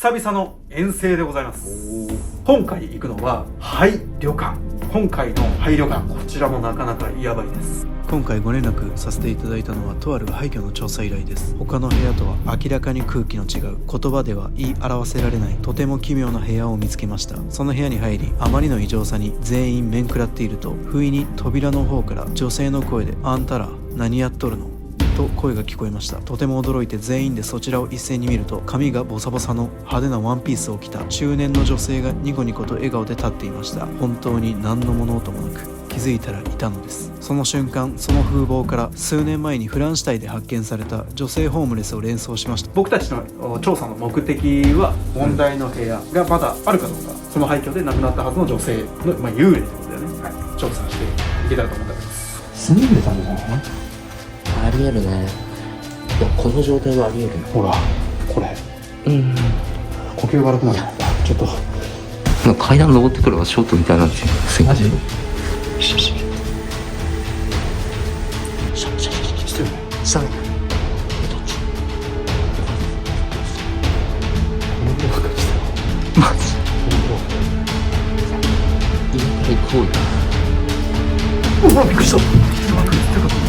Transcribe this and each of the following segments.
久々の遠征でございます。今回行くのは廃旅館。今回の廃旅館、こちらもなかなかやばいです。今回ご連絡させていただいたのはとある廃墟の調査依頼です。他の部屋とは明らかに空気の違う、言葉では言い表せられないとても奇妙な部屋を見つけました。その部屋に入り、あまりの異常さに全員面食らっていると、不意に扉の方から女性の声で「あんたら何やっとるの?」と声が聞こえました。とても驚いて全員でそちらを一斉に見ると、髪がボサボサの派手なワンピースを着た中年の女性がニコニコと笑顔で立っていました。本当に何の物音もなく、気づいたらいたのです。その瞬間、その風貌から数年前にフランスタイで発見された女性ホームレスを連想しました。僕たちの調査の目的は、問題の部屋がまだあるかどうか、その廃墟で亡くなったはずの女性の、幽霊ってことだよね、調査していけたらと思っております。住んでたんじゃない？ありえるね。いや、この状態はありえる。ほら、これ。呼吸が悪くなる。ちょっと。なんか階段登ってくるのがショートみたいなんですよ。マジ？下ね。マジ？今から行こうよ。うわ、びっくりした。人が来るってことだ。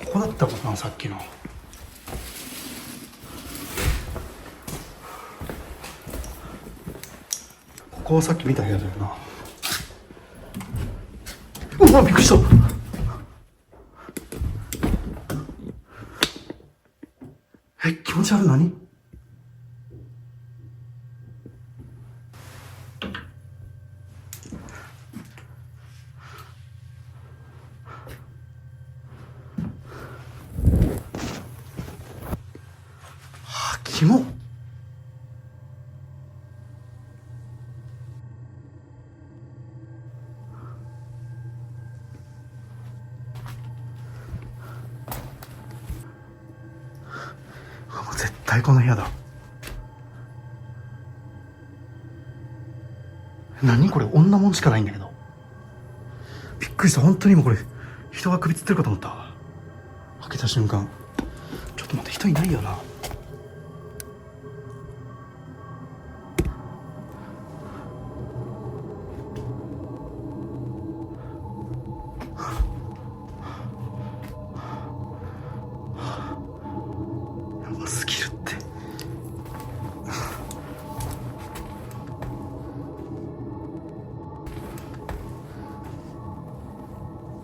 ここだったかな、さっきの。ここはさっき見た部屋だよな。うわ、びっくりした。気持ち悪い。何？キモ。もう絶対この部屋だ。何これ、女もんしかないんだけど。びっくりした。本当にもうこれ人が首つってるかと思った。開けた瞬間、ちょっと待って、人いないよな。やばすぎるって。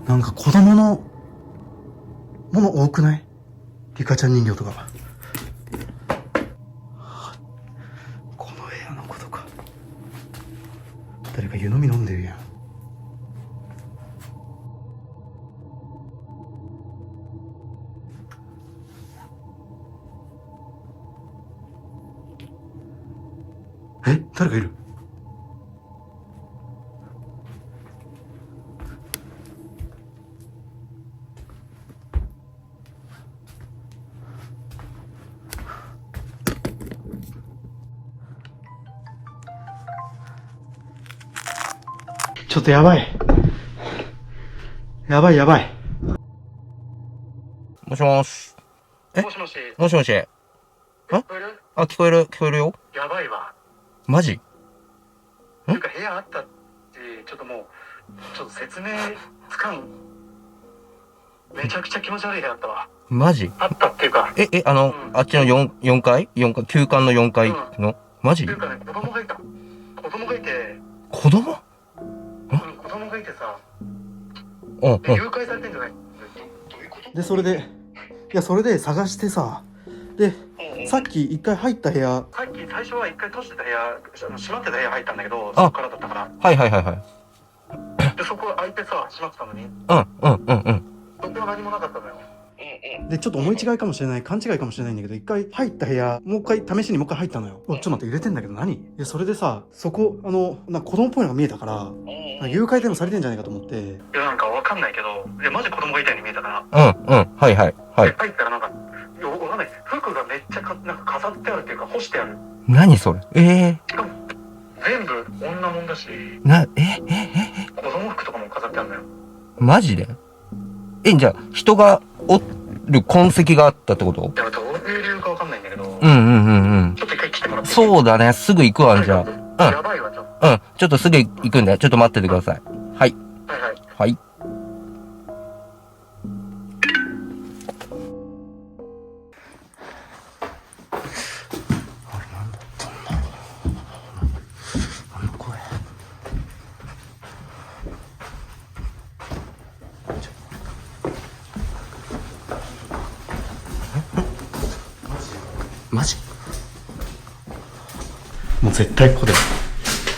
なんか子供のもの多くない？リカちゃん人形とか。この部屋のことか。誰か湯飲み飲んでるやん。誰かいる？ちょっとやばい。やばい。もしもし。もしもし。もしもし。聞こえる？あ、聞こえるよ。やばいわ。マジ？なんか部屋あったって、ちょっと説明つかん。めちゃくちゃ気持ち悪い部屋あったわ。マジ？あったっていうか。あっちの4階？旧館の4階の、マジ？っていうかね、子供がいて。子供？子供がいてさ。誘拐されてんじゃない？どういうこと？で、それで探してさ。で、さっき一回入った部屋。さっき最初は一回閉じてた部屋、閉まってた部屋入ったんだけど、そこからだったから。はい。で、そこ開いてさ、閉まってたのに。うん。そこは何もなかったのよ。で、ちょっと思い違いかもしれない、勘違いかもしれないんだけど、一回入った部屋、もう一回、試しにもう一回入ったのよ。ちょっと待って、入れてんだけど何？で、それでさ、そこ、なんか子供っぽいのが見えたから、なんか誘拐でもされてんじゃないかと思って。いや、なんかわかんないけど、いや、マジ子供がいたように見えたから。はいはい。はい。入ったらなんか、いや、わかんない。服がめっちゃなんか飾ってあるっていうか、干してある。何それ？しかも、全部女もんだし、子供服とかも飾ってあるんだよ。マジで？じゃあ、人がおる痕跡があったってこと？いや、どういう理由かわかんないんだけど、ちょうん。っと一回来てもらっていい？そうだね、すぐ行くわ、じゃあ。やばいわ、ちょっと。ちょっとすぐ行くんで、ちょっと待っててください。はい。はいはい。はい。マジ？もう絶対ここだよ。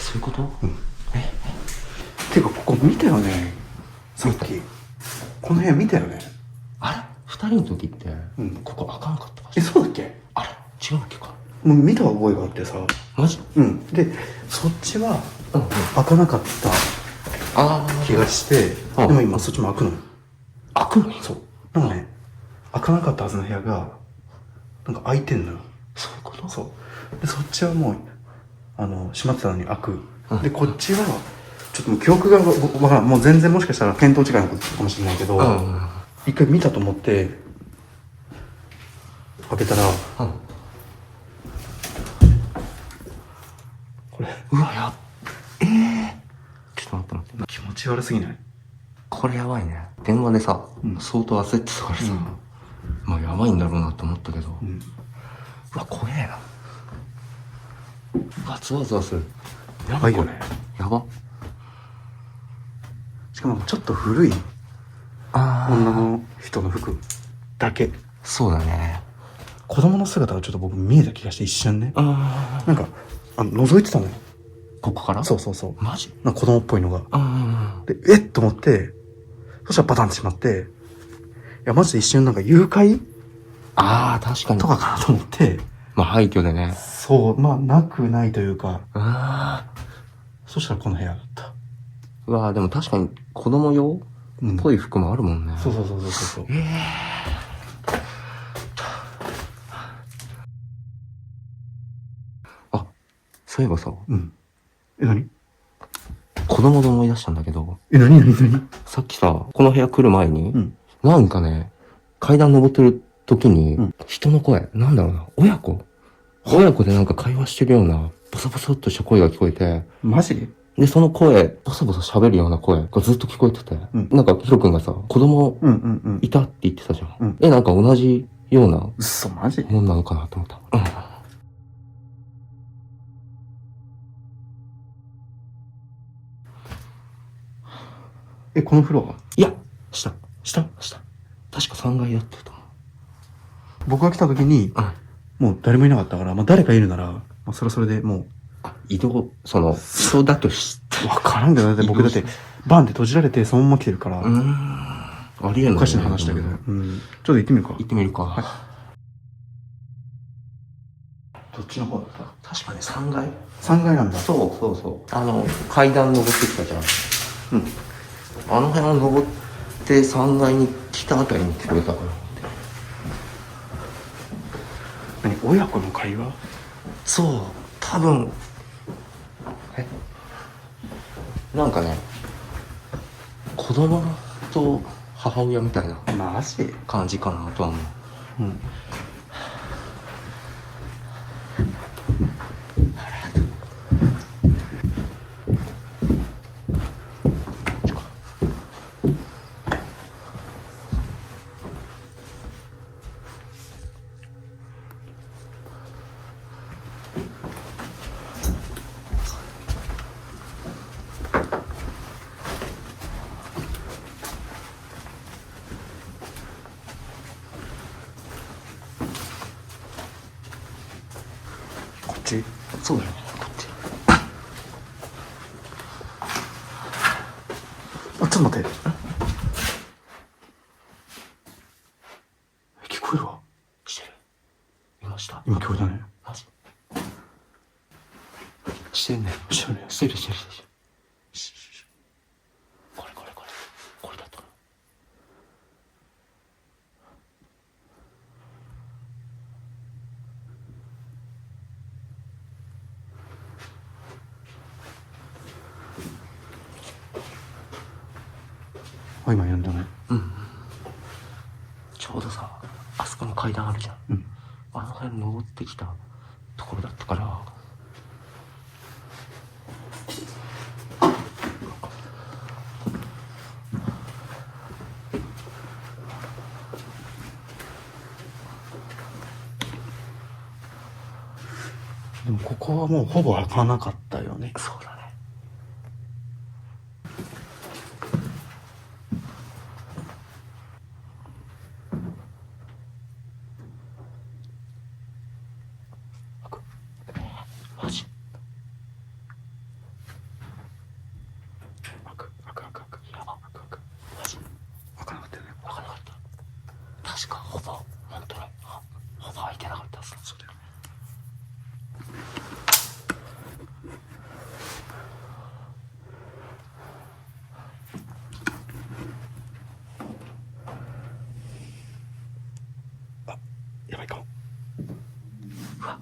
そういうこと？てか、ここ見たよね。さっき。この部屋見たよね。あれ二人の時って、ここ開かなかったかしら？そうだっけ？あれ違うんだっけか？もう見た覚えがあってさ。マジ？で、そっちは、開かなかった気がして、でも今そっちも開くのよ。開くの？そう。なんかね、開かなかったはずの部屋が、なんか開いてんのよ。そういうこと？そう。で、そっちはもう、閉まってたのに開く。で、こっちは、ちょっともう記憶がわからん。もう全然もしかしたら見当違いのことかもしれないけど、一回見たと思って、開けたら、これ。うわ、ちょっと待って。気持ち悪すぎない？これやばいね。電話でさ、相当焦ってたからさ、まあやばいんだろうなと思ったけど、うわ、怖えな。うわ、ゾワゾワする。やばいよね。やば。しかもちょっと古い女の人の服だけ。そうだね。子供の姿がちょっと僕見えた気がして一瞬ね。なんか、覗いてたのよ。ここから？そう。マジ？なんか子供っぽいのが。で、っと思って、そしたらバタンってしまって、いや、マジで一瞬なんか誘拐確かに。とかかなと思って。まあ廃墟でね。そう、まあ、なくないというか。そしたらこの部屋だった。うわでも確かに子供用っぽい服もあるもんね。そう。そういえばさ。何？子供で思い出したんだけど。何？さっきさ、この部屋来る前に、なんかね、階段登ってる時に、人の声、なんだろうな、親子でなんか会話してるような、ボソボソっとした声が聞こえて。マジ？で、その声、ボソボソ喋るような声がずっと聞こえてて、なんかヒロ君がさ、子供いたって言ってたじゃん。なんか同じような、マジ？もんなのかなと思った。このフロア？いや、下。確か3階だったと思う。僕が来た時に、もう誰もいなかったから、まあ誰かいるなら、まあそれはそれでもう。移動だとわからんけど、僕だって、バンって閉じられてそのまま来てるから。ありえない。おかしな話だけど。ちょっと行ってみるか。行ってみるか。はい。どっちの方だった？確かに3階。3階なんだ。そう。階段登ってきたじゃん。あの辺を登って3階に来たあたりに聞こえたから。何？親子の会話？そう、多分。なんかね、子供と母親みたいな感じかなとは思う。そうだよね、こっち。ちょっと待って。こえるわ。してる。いました。今聞こえたね。マジしてんねん。してるね。してる。これ。これだったの。あ、今読んだね。ちょうどさ、あそこに階段あるじゃん。うん。あの辺登ってきたところだったから。でもここはもうほぼ開かなかったよね。そうだね。マジ開く。やば。マジ開かなかったよね。開かなかった。確かほぼ、本当に、ほぼ開いてなかったはず。そうだよね。あ、やばいかも。うわ。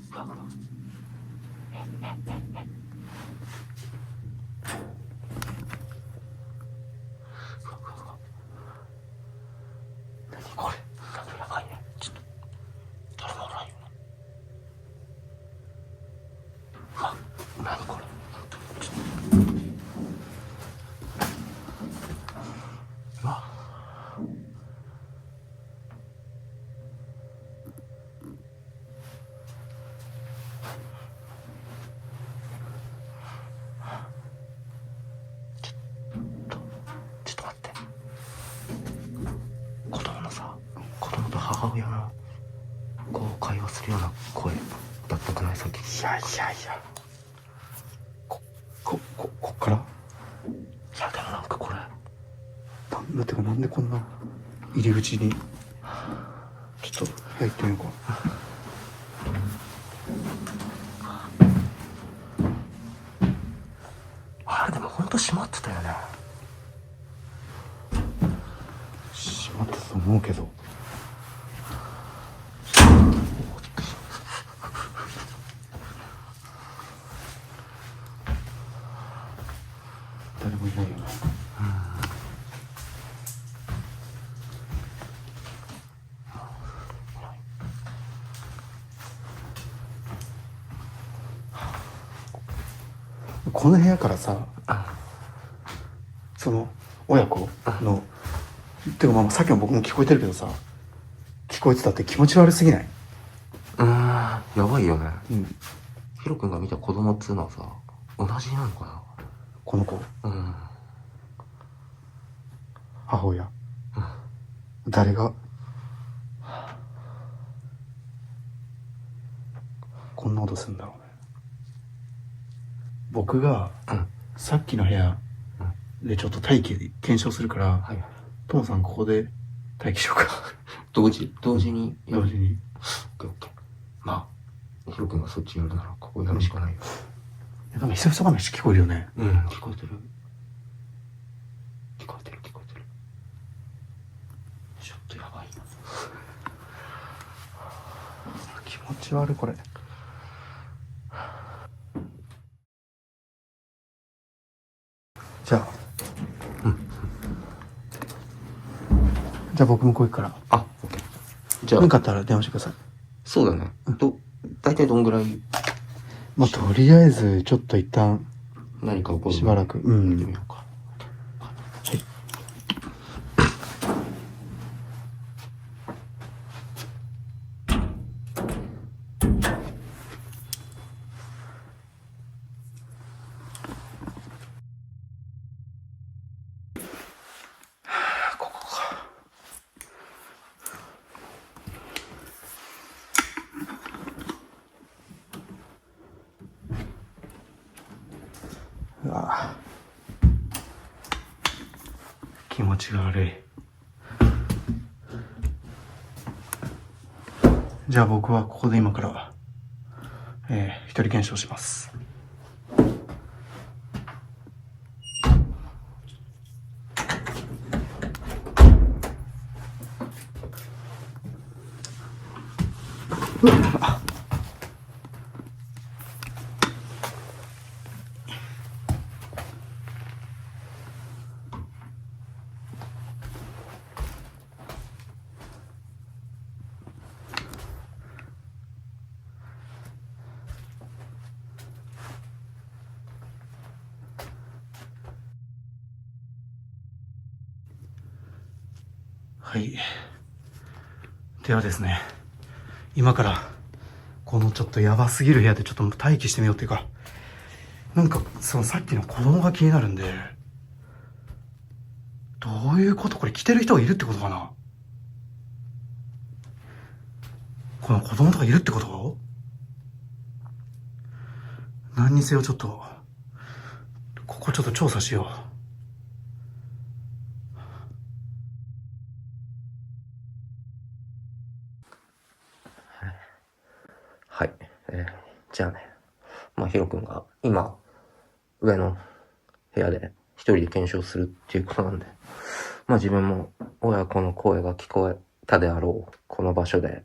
何これ。やばいね。ちょっと誰もおらんよな。うわ、何これ。ちょっとうわ。ちょっと待って。子供と母親のこう会話するような声だったくないさっき。いや。こっからいやでもなんかこれだってかなんでこんな入り口にちょっと入ってみようか。あれでもほんと閉まってたよね。閉まってたと思うけど。誰もいないよね。この部屋からさ、その親子のてかまあさっきの僕も聞こえてるけどさ、聞こえてたって気持ち悪すぎない？やばいよね。うん。ヒロ君が見た子供っつうのはさ同じなのかこの子、な。母親、誰がこんなことするんだろうね。僕がさっきの部屋でちょっと待機で検証するから、はい。トモさんここで待機しようか。同時に同時に。オッケーオッケー。まあヒロ君がそっちやるならここやるしかないよ。でも久々話聞こえるよね。聞こえてる。ちょっとやばいな。気持ち悪いこれ。じゃあ、じゃあ僕もこう行くから。あ、オッケー。じゃあ何かあったら電話してください。そうだね。大体どんぐらいまあとりあえずちょっと一旦何か起こるしばらく見てみようか。ここか。うわ気持ちが悪い。じゃあ僕はここで今から、一人検証します。はい。ではですね、今からこのちょっとやばすぎる部屋でちょっと待機してみようっていうか、なんかそのさっきの子供が気になるんで、どういうこと？これ着てる人がいるってことかな？この子供とかいるってこと？何にせよちょっと、ここちょっと調査しよう。はい。じゃあね。まあ、ヒロ君が今、上の部屋で一人で検証するっていうことなんで、まあ自分も親子の声が聞こえたであろう、この場所で、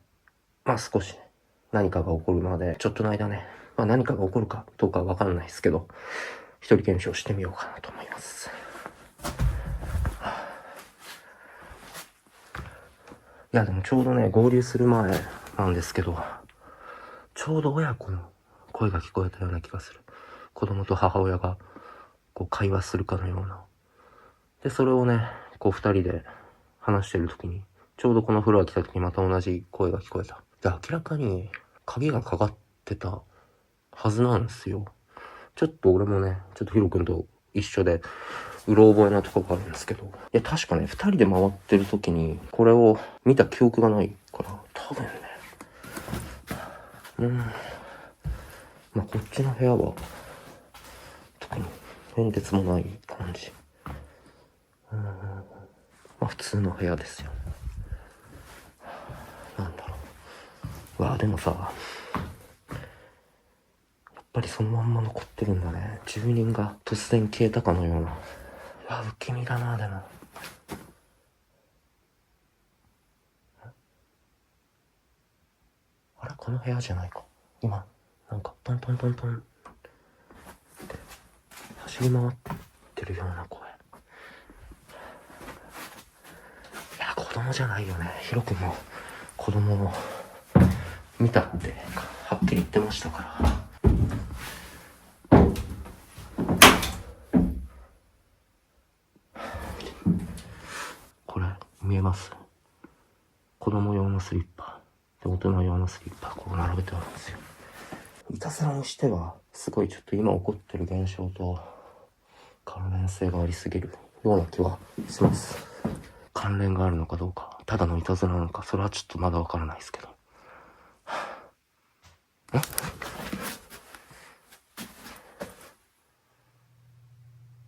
まあ少し何かが起こるまで、ちょっとの間ね、まあ何かが起こるかどうかはわかんないですけど、一人検証してみようかなと思います。いやでもちょうどね、合流する前なんですけど、ちょうど親子の声が聞こえたような気がする。子供と母親がこう会話するかのような。で、それをね、こう二人で話してる時に、ちょうどこのフロア来た時にまた同じ声が聞こえた。で、明らかに鍵がかかってたはずなんですよ。ちょっと俺もね、ちょっとヒロ君と一緒で、うろ覚えなとこがあるんですけど。いや、確かね、二人で回ってる時に、これを見た記憶がないから、多分ね、まあ、こっちの部屋は、特に変哲もない感じ。まあ、普通の部屋ですよ。なんだろう。わあ、でもさ、やっぱりそのまんま残ってるんだね。住人が突然消えたかのような。わあ、不気味だな、でも。あれ、この部屋じゃないか。今、なんか、トントントントンって走り回ってるような声。いや、子供じゃないよね。ヒロ君も子供を見たってはっきり言ってましたから。これ見えます？子供用のスリッパで大人用のスリッパこう並べてあるんですよ。いたずらにしてはすごいちょっと今起こってる現象と関連性がありすぎるような気はします。関連があるのかどうか、ただのいたずらなのか、それはちょっとまだわからないですけど。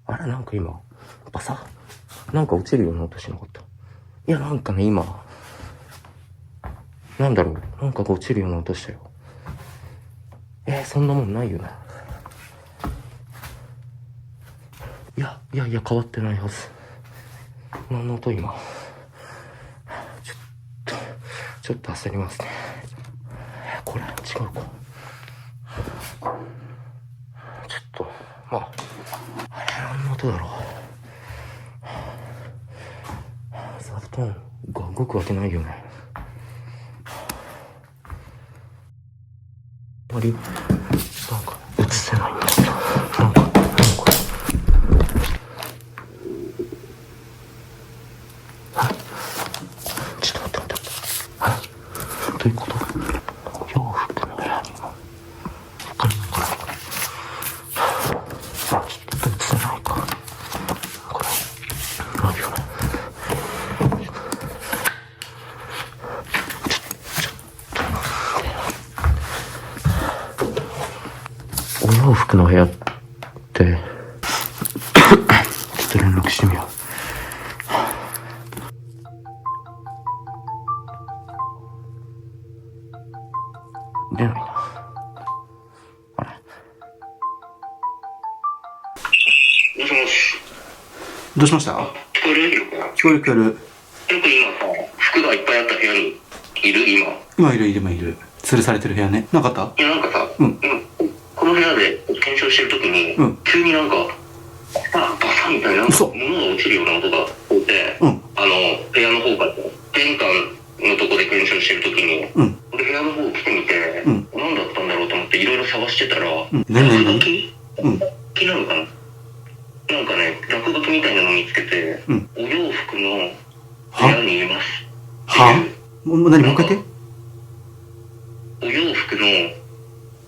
あれ、なんか今バサッなんか落ちるような音しなかった？いや、なんかね、今なんだろう、なんか落ちるような音したよ。そんなもんないよね。いや変わってないはず。何の音今。ちょっと焦りますね。これ違うか。ちょっとまあ何の音だろう。座布団が動くわけないよね。あまりなんか映せないんだけど、なんかこれちょっと待って。どういうこと？洋服の部屋にも他にもこれちょっと映せないか。これないよね。お洋服の部屋ってちょっと連絡してみよう。出ないか。あれ。もしもし。どうしました？聞こえる？聞こえる聞こえる。よく今さ、服がいっぱいあった部屋にいる今。今いるいる。吊るされてる部屋ね。なかった？いやなんかさ、うんこの部屋で検証してるときに、うん急になんか、バサみたいな、嘘物が落ちるような音が聞こえて、うん部屋の方から、玄関のとこで検証してるときに、うんで部屋の方来てみて、うん何だったんだろうと思っていろいろ探してたら、うん何落書きうん木なのかな、なんかね、落書きみたいなの見つけて、うんお洋服の部屋にいます。はもう何もう一回言って。お洋服の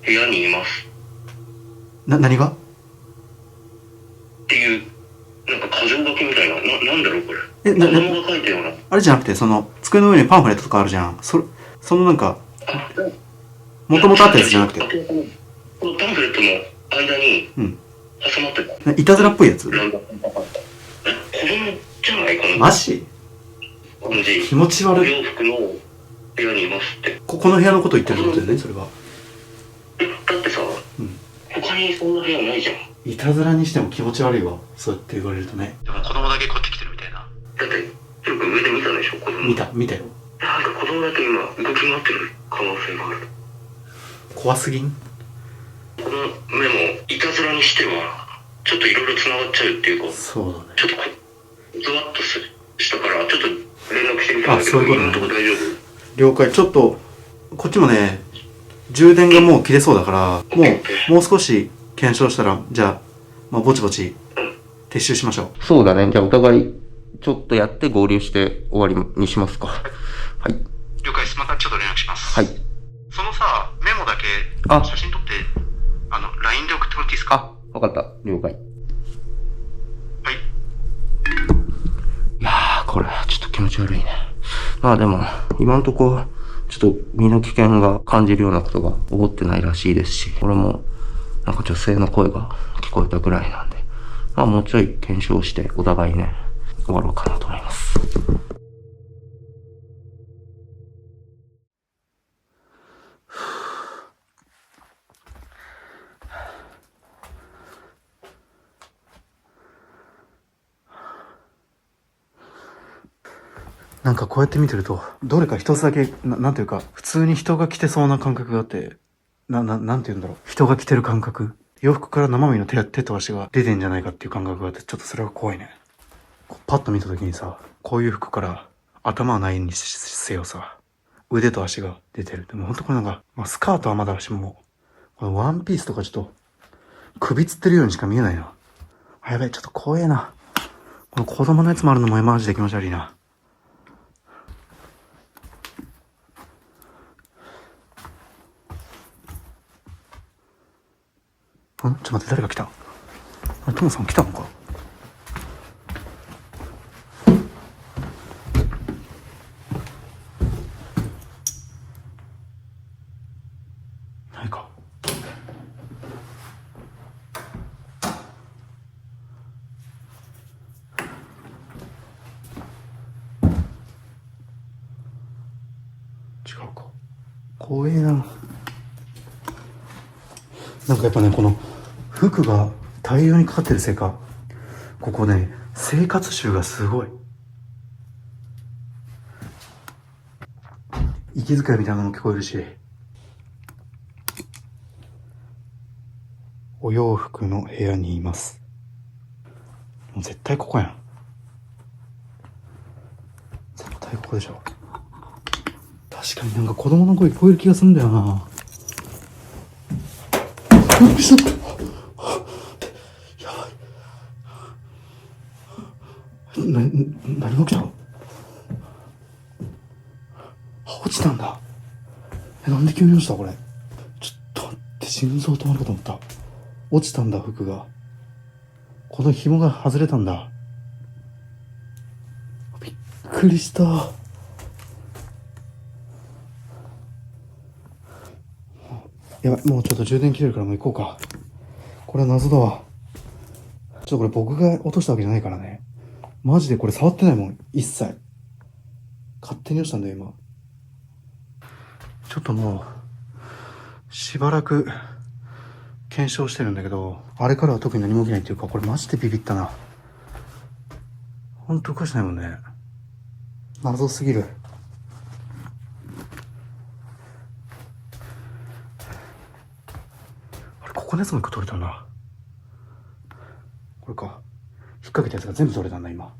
部屋にいます。何が？っていう、なんか箇条書きみたいな、なんだろうこれ。え、子供が書いたような。あれじゃなくて、その、机の上にパンフレットとかあるじゃん。そのなんか、もともとあったやつじゃなくて。このパンフレットの間に、うん。挟まってた。いたずらっぽいやつ？子供じゃないこのマジ？感じ。気持ち悪い。お洋服の部屋にいますって。この部屋のこと言ってるってことだよね、それは。だってさ、うん他にそんな部屋ないじゃん。いたずらにしても気持ち悪いわ。そうやって言われるとね。でも子供だけこっち来てるみたいな。だって、よく上で見たでしょ、子供。見たよ。なんか子供だけ今、動き回ってる可能性がある。怖すぎん？この目も、いたずらにしては、ちょっといろいろ繋がっちゃうっていうか、そうだね。ちょっとゾワッとしたから、ちょっと連絡してみたんだけど、あそういうことね今のとこ大丈了解。ちょっと、こっちもね、充電がもう切れそうだから、もう少し検証したら、じゃあ、まあ、ぼちぼち、撤収しましょう。そうだね。じゃあお互い、ちょっとやって合流して終わりにしますか。はい。夫。了解です。またちょっと連絡します。はい。そのさ、メモだけ、あ写真撮って、LINE で送ってもらっていいですか？わかった。了解。はい。いやー、これ、ちょっと気持ち悪いね。まあでも、今んとこ、ちょっと身の危険が感じるようなことが起こってないらしいですし、俺も、なんか女性の声が聞こえたぐらいなんで、まあもうちょい検証してお互いね、終わろうかなと思います。なんかこうやって見てると、どれか一つだけ、なんていうか、普通に人が着てそうな感覚があって、なんていうんだろう。人が着てる感覚。洋服から生身の手と足が出てんじゃないかっていう感覚があって、ちょっとそれが怖いね。パッと見た時にさ、こういう服から頭はないにせよさ、腕と足が出てる。でもほんとこれなんか、まあ、スカートはまだしも、このワンピースとかちょっと、首つってるようにしか見えないな。あ、やべえ、ちょっと怖えな。この子供のやつもあるのもマジで気持ち悪いな。ちょっと待って、誰が来た？あれ、トモさん来たのか？ないか。違うか。怖えな。なんかやっぱね、この服が大量にかかってるせいか、ここね、生活臭がすごい。息遣いみたいなのも聞こえるし、お洋服の部屋にいます。もう絶対ここやん。絶対ここでしょ。確かになんか子供の声聞こえる気がするんだよな。びっくりした。やばい。何が起きたの？落ちたんだ。なんで急に落ちたこれ。ちょっと待って、心臓止まるかと思った。落ちたんだ、服が。この紐が外れたんだ。びっくりした。やばい、もうちょっと充電切れるからもう行こうか。これは謎だわ。ちょっとこれ僕が落としたわけじゃないからね。マジでこれ触ってないもん、一切。勝手に落ちたんだよ、今。ちょっともう、しばらく検証してるんだけど、あれからは特に何も起きないっていうか、これマジでビビったな。ほんとおかしないもんね。謎すぎる。あれ、ここのやつも一個取れたな。これか。引っ掛けたやつが全部取れたんだ、今。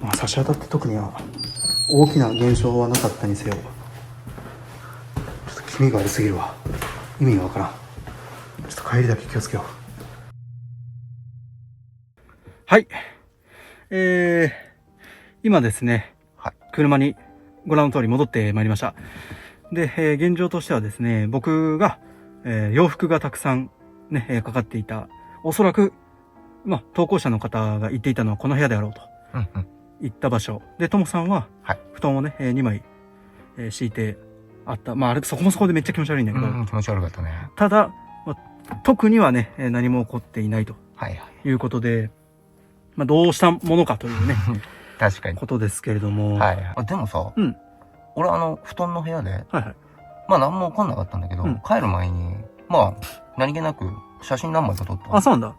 まあ、差し当たって特には大きな現象はなかったにせよ、ちょっと気味が悪すぎるわ。意味がわからん。ちょっと帰りだけ気をつけよう。はい。今ですね、車にご覧の通り戻ってまいりました。で、現状としてはですね、僕が、洋服がたくさんね、かかっていた、おそらく、まあ、投稿者の方が言っていたのはこの部屋であろうと。行った場所。で、ともさんは、布団をね、2枚、敷いてあった。まあ、あれ、そこもそこでめっちゃ気持ち悪いんだけど。気持ち悪かったね。ただ、まあ、特にはね、何も起こっていないと。いうことで、まあ、どうしたものかというね。確かに。ことですけれども。でもさ、俺布団の部屋で、まあ何も起こんなかったんだけど、帰る前に、まあ、何気なく写真何枚か撮った。あ、そうなんだ。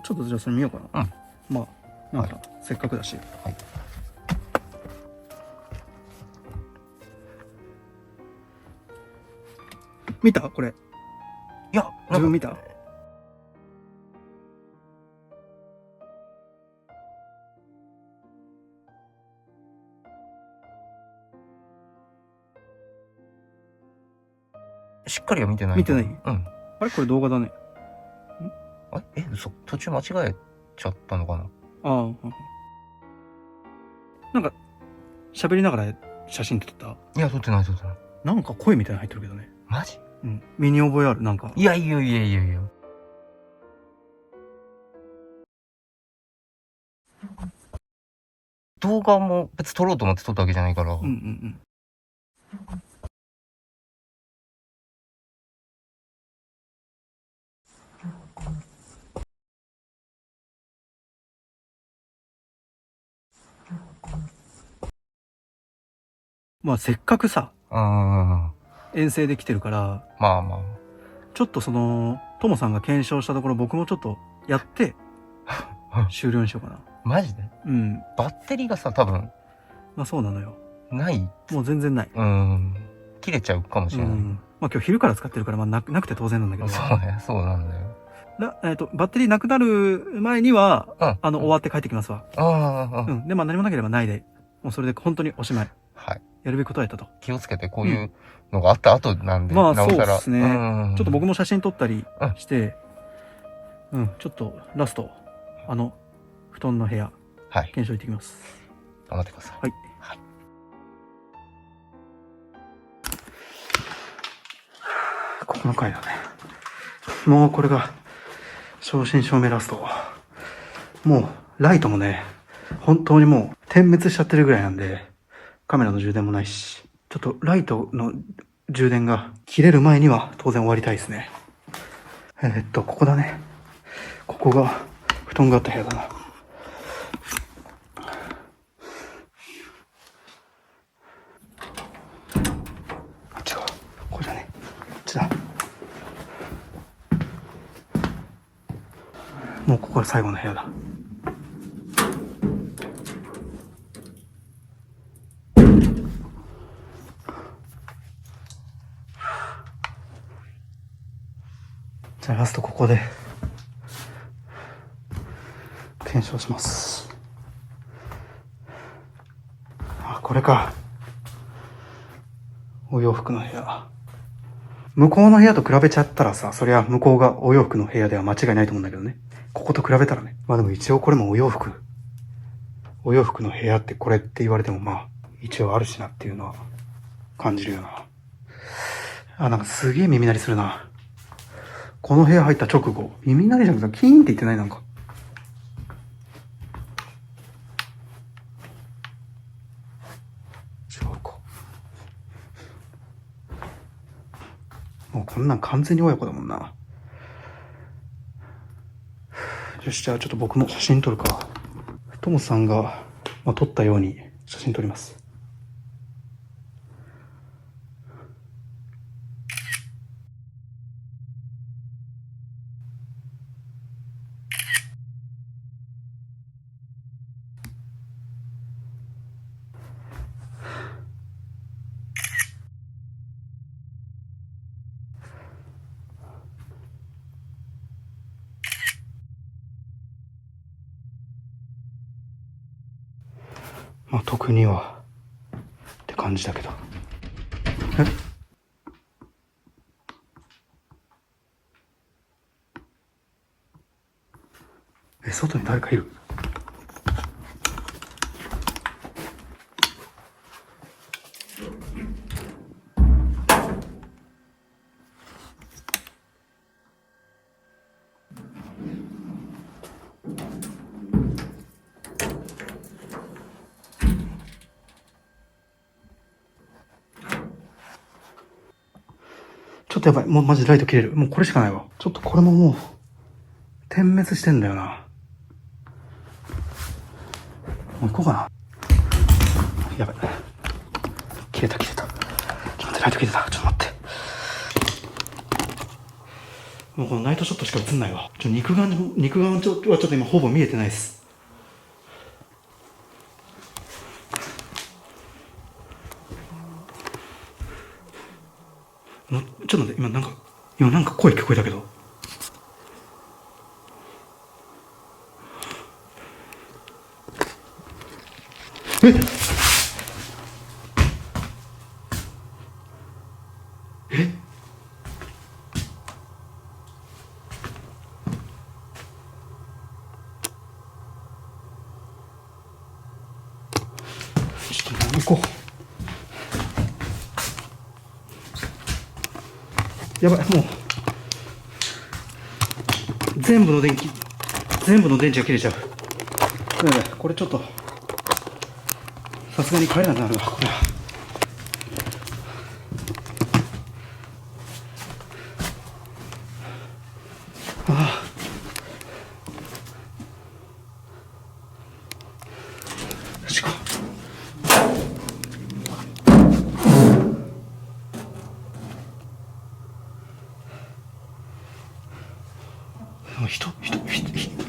ちょっとじゃあそれ見ようかな。まあ、なんか、せっかくだし。見たこれ。いや、自分見た？しっかりは見てない。見てない？あれこれ動画だね。嘘。途中間違えちゃったのかな。なんか、喋りながら写真撮った？いや、撮ってない。なんか声みたいなの入ってるけどね。マジ？身に覚えある、なんか。いや。動画も別に撮ろうと思って撮ったわけじゃないから。まあせっかくさ、遠征できてるから、ちょっとその、ともさんが検証したところ僕もちょっとやって、終了にしようかな。マジで？バッテリーがさ、多分。まあそうなのよ。ない？もう全然ない。切れちゃうかもしれない。まあ今日昼から使ってるから、まあなくて当然なんだけど。そうなんだよ。バッテリーなくなる前には、終わって帰ってきますわ。で、まあ何もなければないで、もうそれで本当におしまい。やるべきことはやったと。気をつけて、こういうのがあった後なんで、まあそうですね。ちょっと僕も写真撮ったりして、ちょっとラスト、布団の部屋、検証行ってきます。頑張ってください。ここの回だね。もうこれが、正真正銘ラスト。もう、ライトもね、本当にもう、点滅しちゃってるぐらいなんで、カメラの充電もないし、ちょっとライトの充電が切れる前には当然終わりたいですね。ここだね。ここが布団があった部屋だな。あ、違う。これだね。こっちだ。もうここが最後の部屋だ。じゃあラストここで検証します。あ、これか。お洋服の部屋。向こうの部屋と比べちゃったらさ、そりゃ向こうがお洋服の部屋では間違いないと思うんだけどね。ここと比べたらね。まあでも一応これもお洋服の部屋ってこれって言われてもまあ一応あるしなっていうのは感じるよな。あ、なんかすげえ耳鳴りするな。この部屋入った直後、耳鳴りじゃなくてキーンって言ってない？なんか。こんなん完全に親子だもんな。よし、じゃあちょっと僕も写真撮るか。トモさんが、撮ったように写真撮ります。特にはって感じだけど。外に誰かいる？ちょっとやばい。もうマジでライト切れる。もうこれしかないわ。ちょっとこれももう、点滅してんだよな。もう行こうかな。やばい。切れた。ちょっと待って、ライト切れた。ちょっと待って。もうこのナイトショットしか映んないわ。肉眼はちょっと今ほぼ見えてないです。ちょっと待って、今なんか声聞こえたけど。えちょっともう行こう。やばい、もう全部の電池が切れちゃう。これちょっとさすがに帰れなくなるわ。これよし行こう。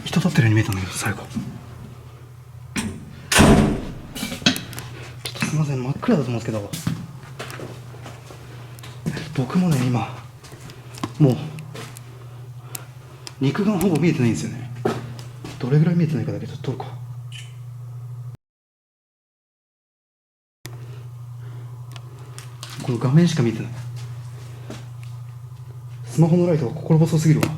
人立ってるように見えたんだけど、最後。ちょっとすみません、真っ暗だと思うんですけど、僕もね、今、もう、肉眼ほぼ見えてないんですよね。どれぐらい見えてないかだけちょっと撮るか。この画面しか見えてない。スマホのライトが心細すぎるわ。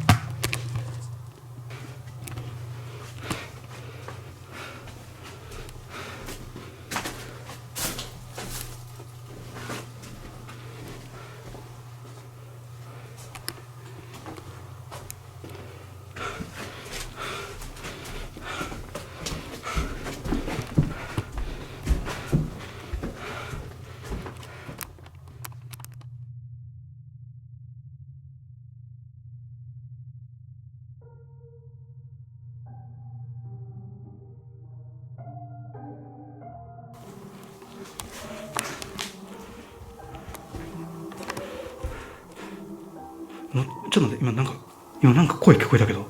ちょっと待って、今なんか声聞こえたけど。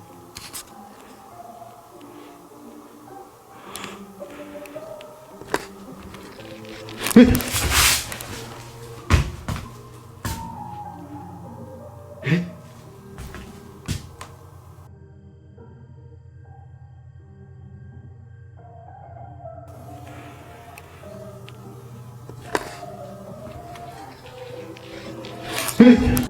ええ